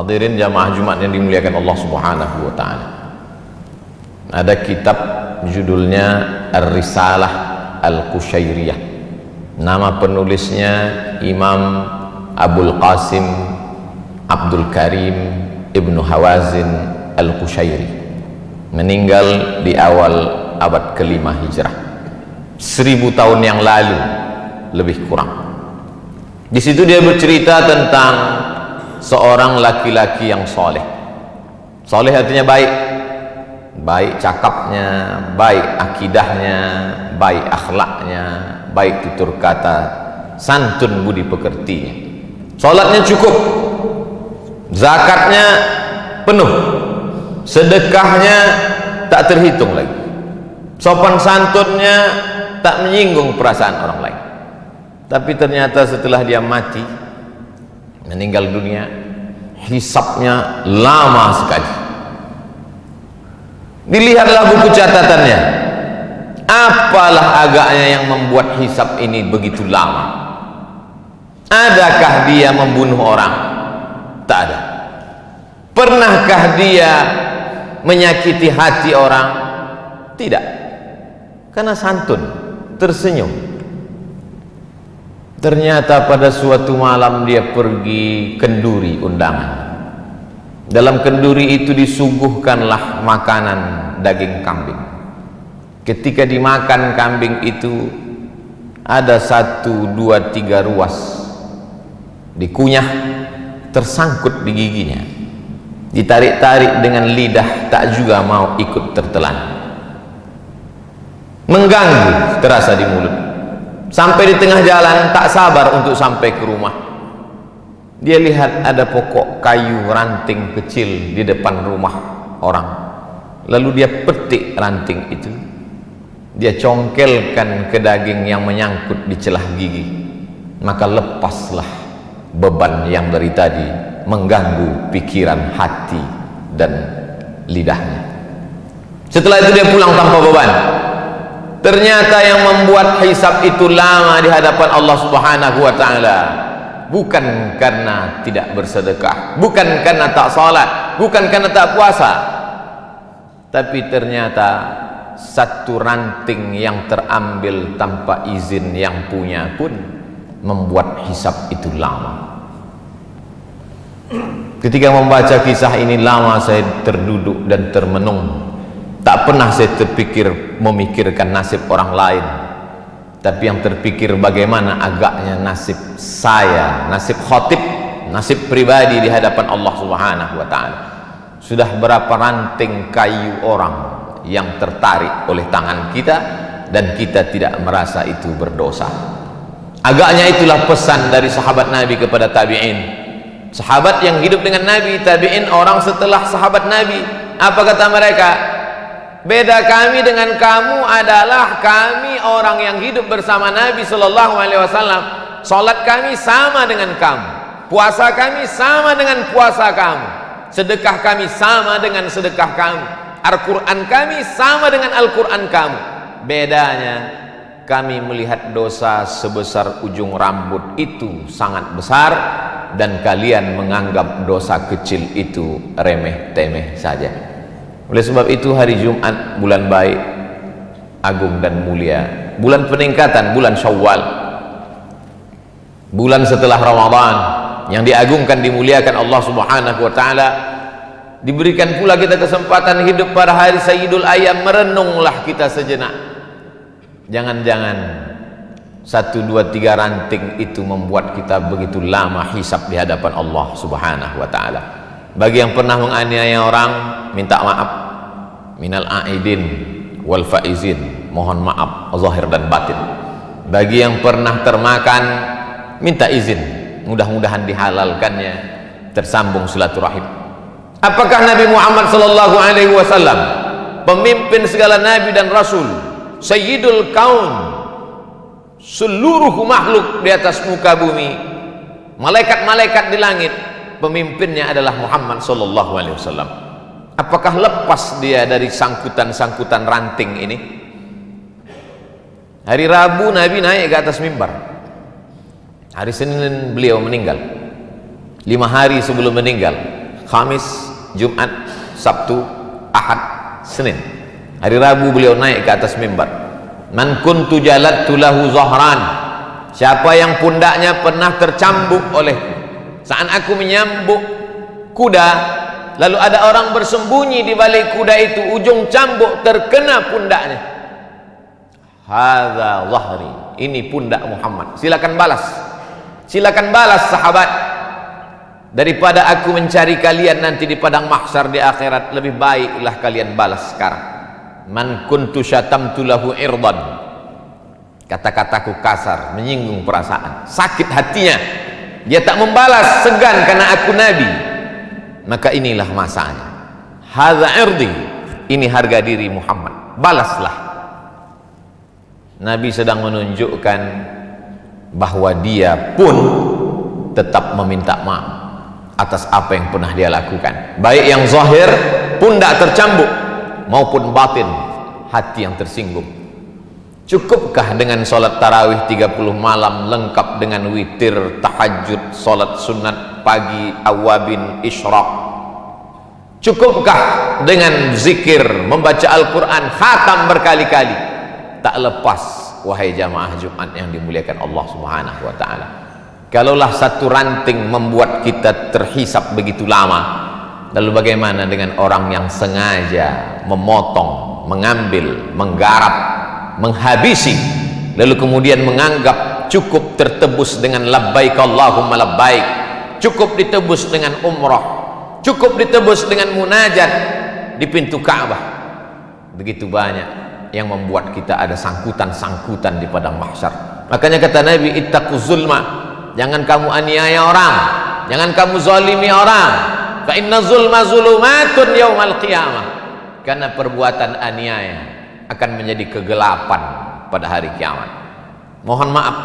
Hadirin jamaah Jumat yang dimuliakan Allah Subhanahu wa taala. Ada kitab judulnya Ar-Risalah Al-Qushairiyah. Nama penulisnya Imam Abul Qasim Abdul Karim Ibnu Hawazin Al-Qushairi. Meninggal di awal abad ke-5 Hijrah. 1000 tahun yang lalu lebih kurang. Di situ dia bercerita tentang seorang laki-laki yang soleh. Soleh artinya baik, baik cakapnya, baik akidahnya, baik akhlaknya, baik tutur kata, santun budi pekertinya. Salatnya cukup, zakatnya penuh, sedekahnya tak terhitung lagi, sopan santunnya tak menyinggung perasaan orang lain. Tapi ternyata setelah dia mati, meninggal dunia, hisabnya lama sekali. Dilihatlah buku catatannya, apalah agaknya yang membuat hisab ini begitu lama? Adakah dia membunuh orang? Tak ada. Pernahkah dia menyakiti hati orang? Tidak. Karena santun, tersenyum. Ternyata pada suatu malam dia pergi kenduri undangan. Dalam kenduri itu disuguhkanlah makanan daging kambing. Ketika dimakan kambing itu, ada 1, 2, 3 ruas dikunyah, tersangkut di giginya, ditarik-tarik dengan lidah, tak juga mau ikut tertelan. Mengganggu terasa di mulut. Sampai di tengah jalan tak sabar untuk sampai ke rumah. Dia lihat ada pokok kayu ranting kecil di depan rumah orang. Lalu dia petik ranting itu, dia congkelkan ke daging yang menyangkut di celah gigi. Maka lepaslah beban yang dari tadi mengganggu pikiran, hati dan lidahnya. Setelah itu dia pulang tanpa beban. Ternyata yang membuat hisab itu lama di hadapan Allah Subhanahu wa taala bukan karena tidak bersedekah, bukan karena tak salat, bukan karena tak puasa, tapi ternyata satu ranting yang terambil tanpa izin yang punya pun membuat hisab itu lama. Ketika membaca kisah ini, lama saya terduduk dan termenung. Tak pernah saya terpikir memikirkan nasib orang lain, tapi yang terpikir bagaimana agaknya nasib saya, nasib khatib, nasib pribadi di hadapan Allah Subhanahu wa taala. Sudah berapa ranting kayu orang yang tertarik oleh tangan kita dan kita tidak merasa itu berdosa. Agaknya itulah pesan dari sahabat Nabi kepada tabi'in. Sahabat yang hidup dengan Nabi, tabi'in orang setelah sahabat Nabi. Apa kata mereka? Beda kami dengan kamu adalah kami orang yang hidup bersama Nabi Sallallahu Alaihi Wasallam. Salat kami sama dengan kamu, puasa kami sama dengan puasa kamu, sedekah kami sama dengan sedekah kamu, Al-Quran kami sama dengan Al-Quran kamu. Bedanya kami melihat dosa sebesar ujung rambut itu sangat besar, dan kalian menganggap dosa kecil itu remeh-temeh saja. Oleh sebab itu hari Jumat, bulan baik, agung dan mulia, bulan peningkatan, bulan Syawal, bulan setelah Ramadan yang diagungkan, dimuliakan Allah Subhanahu wa taala. Diberikan pula kita kesempatan hidup pada hari Sayyidul Ayyam. Merenunglah kita sejenak. Jangan-jangan 1, 2, 3 ranting itu membuat kita begitu lama hisab di hadapan Allah Subhanahu wa taala. Bagi yang pernah menganiaya orang, minta maaf, minal aidin wal faizin, mohon maaf zahir dan batin. Bagi yang pernah termakan, minta izin, mudah-mudahan dihalalkannya, tersambung silaturahim. Apakah Nabi Muhammad sallallahu alaihi wasallam, pemimpin segala nabi dan rasul, sayyidul kaun, seluruh makhluk di atas muka bumi, malaikat-malaikat di langit, pemimpinnya adalah Muhammad sallallahu alaihi wasallam. Apakah lepas dia dari sangkutan-sangkutan ranting ini? Hari Rabu Nabi naik ke atas mimbar. Hari Senin beliau meninggal. 5 hari sebelum meninggal, Khamis, Jumat, Sabtu, Ahad, Senin. Hari Rabu beliau naik ke atas mimbar. Man kuntu jalattu lahu zahran, siapa yang pundaknya pernah tercambuk olehku saat aku menyambuk kuda, lalu ada orang bersembunyi di balik kuda itu, ujung cambuk terkena pundaknya, hadza zahri, ini pundak Muhammad. Silakan balas sahabat. Daripada aku mencari kalian nanti di padang mahsyar di akhirat, lebih baiklah kalian balas sekarang. Man kuntu syatamtu lahu irdan, kata-kataku kasar, menyinggung perasaan, sakit hatinya, dia tak membalas, segan karena aku nabi, maka inilah masanya. Hadza irdi, ini harga diri Muhammad, balaslah. Nabi sedang menunjukkan bahwa dia pun tetap meminta maaf atas apa yang pernah dia lakukan, baik yang zahir, pundak tercambuk, maupun batin, hati yang tersinggung. Cukupkah dengan solat tarawih 30 malam lengkap dengan witir, tahajud, solat sunat pagi, awabin, isyraq? Cukupkah dengan zikir, membaca Al-Quran, khatam berkali-kali? Tak lepas, wahai jamaah Jumat yang dimuliakan Allah Subhanahu wa ta'ala. Kalaulah satu ranting membuat kita terhisap begitu lama, lalu bagaimana dengan orang yang sengaja memotong, mengambil, menggarap, menghabisi, lalu kemudian menganggap cukup tertebus dengan labbaik Allahumma labbaik, cukup ditebus dengan umrah, cukup ditebus dengan munajat di pintu Ka'bah. Begitu banyak yang membuat kita ada sangkutan-sangkutan di padang mahsyar. Makanya kata Nabi, ittaquz zulma, jangan kamu aniaya orang, jangan kamu zalimi orang. Fa inna zulma zulumatun yaumal qiyamah, karena perbuatan aniaya akan menjadi kegelapan pada hari kiamat. Mohon maaf,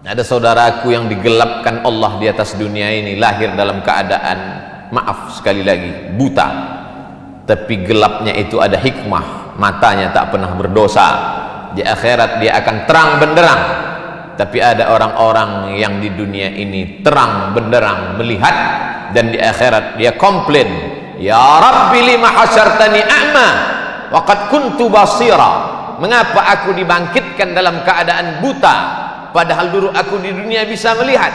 ada saudaraku yang digelapkan Allah di atas dunia ini, lahir dalam keadaan, maaf sekali lagi, buta, tapi gelapnya itu ada hikmah. Matanya tak pernah berdosa, di akhirat dia akan terang benderang. Tapi ada orang-orang yang di dunia ini terang benderang melihat, dan di akhirat dia komplain, ya Rabbi lima hasyartani a'ma wa qad kuntu basira, mengapa aku dibangkitkan dalam keadaan buta padahal dulu aku di dunia bisa melihat?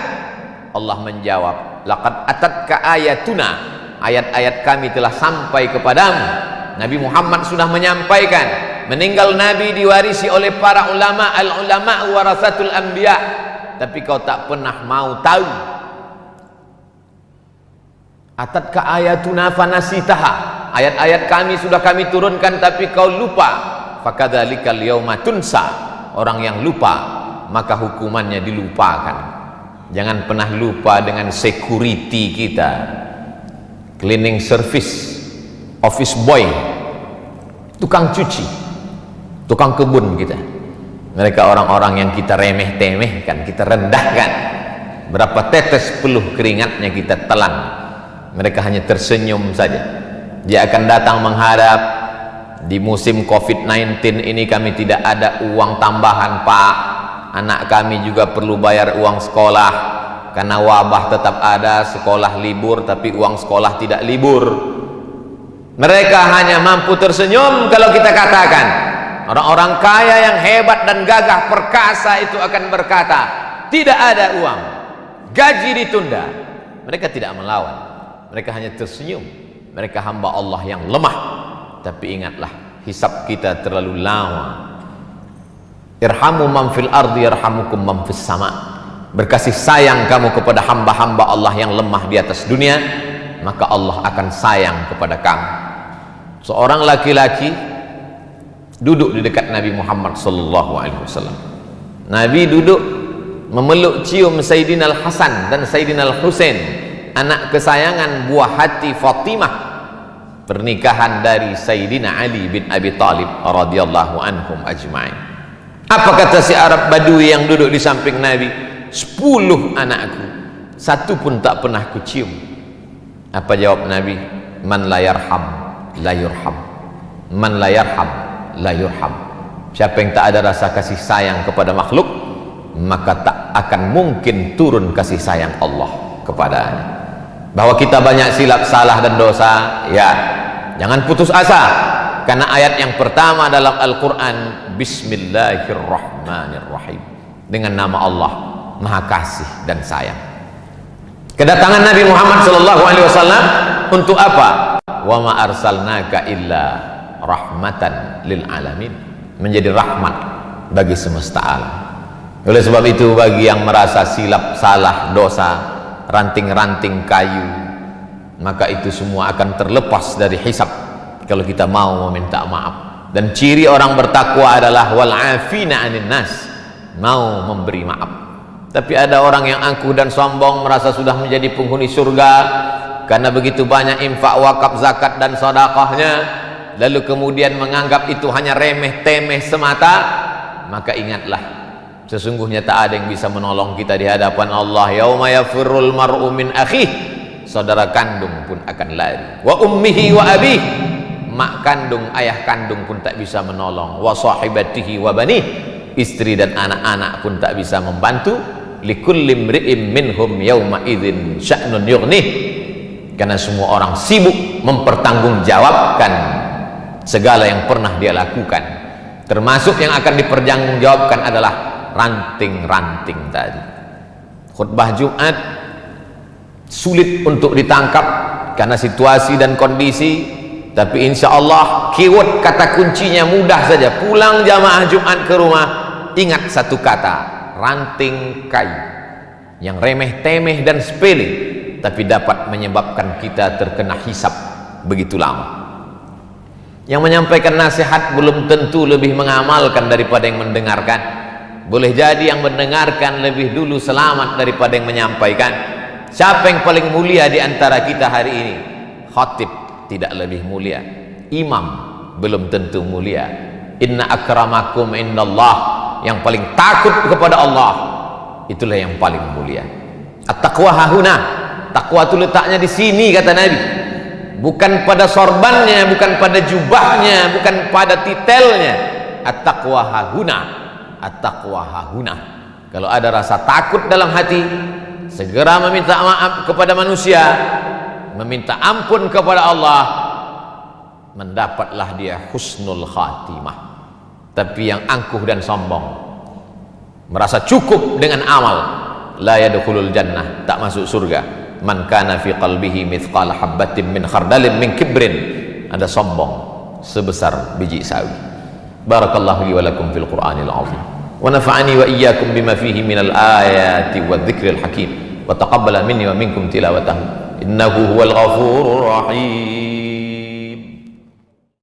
Allah menjawab, laqad atatka ayatuna, ayat-ayat kami telah sampai kepadamu. Nabi Muhammad sudah menyampaikan, meninggal Nabi diwarisi oleh para ulama, al-ulama warasatul anbiya, tapi kau tak pernah mau tahu. Atatka ayatuna fanasitaha, ayat-ayat kami sudah kami turunkan tapi kau lupa. Fakadzalikal yauma tunsa, orang yang lupa maka hukumannya dilupakan. Jangan pernah lupa dengan security kita, cleaning service, office boy, tukang cuci, tukang kebun kita. Mereka orang-orang yang kita remeh-temehkan, kita rendahkan. Berapa tetes peluh keringatnya kita telan, mereka hanya tersenyum saja. Dia akan datang menghadap, di musim COVID-19 ini kami tidak ada uang tambahan Pak, anak kami juga perlu bayar uang sekolah, karena wabah tetap ada, sekolah libur tapi uang sekolah tidak libur. Mereka hanya mampu tersenyum kalau kita katakan. Orang-orang kaya yang hebat dan gagah perkasa itu akan berkata, tidak ada uang, gaji ditunda. Mereka tidak melawan, mereka hanya tersenyum. Mereka hamba Allah yang lemah. Tapi ingatlah, hisab kita terlalu lama. Irhamu man fil ardi yarhamukum man fis sama. Berkasih sayang kamu kepada hamba-hamba Allah yang lemah di atas dunia, maka Allah akan sayang kepada kamu. Seorang laki-laki duduk di dekat Nabi Muhammad sallallahu alaihi wasallam. Nabi duduk memeluk cium Sayyidina Al-Hasan dan Sayyidina Al-Husain, anak kesayangan buah hati Fatimah, pernikahan dari Sayyidina Ali bin Abi Thalib radhiyallahu anhum ajma'in. Apa kata si Arab Badui yang duduk di samping Nabi? 10 anakku, satu pun tak pernah kucium. Apa jawab Nabi? Man la yarham la yurham, man la yarham la yurham. Siapa yang tak ada rasa kasih sayang kepada makhluk, maka tak akan mungkin turun kasih sayang Allah kepadanya. bahwa kita banyak silap, salah dan dosa, ya jangan putus asa, karena ayat yang pertama dalam Al-Quran, Bismillahirrahmanirrahim, dengan nama Allah Maha Kasih dan Sayang. Kedatangan Nabi Muhammad SAW untuk apa? Wa ma arsalnaka illa rahmatan lil alamin, menjadi rahmat bagi semesta alam. Oleh sebab itu, bagi yang merasa silap, salah, dosa, ranting-ranting kayu, maka itu semua akan terlepas dari hisab kalau kita mau meminta maaf. Dan ciri orang bertakwa adalah wal afina 'anil nas, mau memberi maaf. Tapi ada orang yang angkuh dan sombong, merasa sudah menjadi penghuni surga karena begitu banyak infak, wakaf, zakat dan sedekahnya, lalu kemudian menganggap itu hanya remeh-temeh semata. Maka ingatlah, sesungguhnya tak ada yang bisa menolong kita di hadapan Allah. Yauma yafirrul mar'u min akhih, saudara kandung pun akan lari. Wa ummihi wa abih, mak kandung, ayah kandung pun tak bisa menolong. Wa sahibatihi wa banih, istri dan anak-anak pun tak bisa membantu. Likulli imri'im minhum yauma idzin sya'nun yughnih, karena semua orang sibuk mempertanggungjawabkan segala yang pernah dia lakukan. Termasuk yang akan dipertanggungjawabkan adalah ranting-ranting tadi. Khutbah Jumat sulit untuk ditangkap karena situasi dan kondisi, tapi insya Allah keyword kata kuncinya mudah saja. Pulang jamaah Jumat ke rumah, ingat satu kata, ranting kayu, yang remeh-temeh dan sepele, tapi dapat menyebabkan kita terkena hisab begitu lama. Yang menyampaikan nasihat belum tentu lebih mengamalkan daripada yang mendengarkan. Boleh jadi yang mendengarkan lebih dulu selamat daripada yang menyampaikan. Siapa yang paling mulia di antara kita hari ini? Khatib tidak lebih mulia, imam belum tentu mulia. Inna akramakum indallah, yang paling takut kepada Allah itulah yang paling mulia. At-taqwa hahuna, takwa itu letaknya di sini, kata Nabi, bukan pada sorbannya, bukan pada jubahnya, bukan pada titelnya. At-taqwa hahuna, at-taqwa hahuna. Kalau ada rasa takut dalam hati, segera meminta maaf kepada manusia, meminta ampun kepada Allah, mendapatlah dia husnul khatimah. Tapi yang angkuh dan sombong, merasa cukup dengan amal, la yadkhulul jannah, tak masuk surga. Man kana fi qalbihi mithqala habbatin min khardalin min kibrin, ada sombong sebesar biji sawi. Barakallahu li wa lakum fil Qur'anil azim, wa nafa'ani wa iyyakum bima fihi minal ayati wadh-dhikril hakim, wa taqabbala minni wa minkum tilawatahu innahu huwal ghafurur rahim.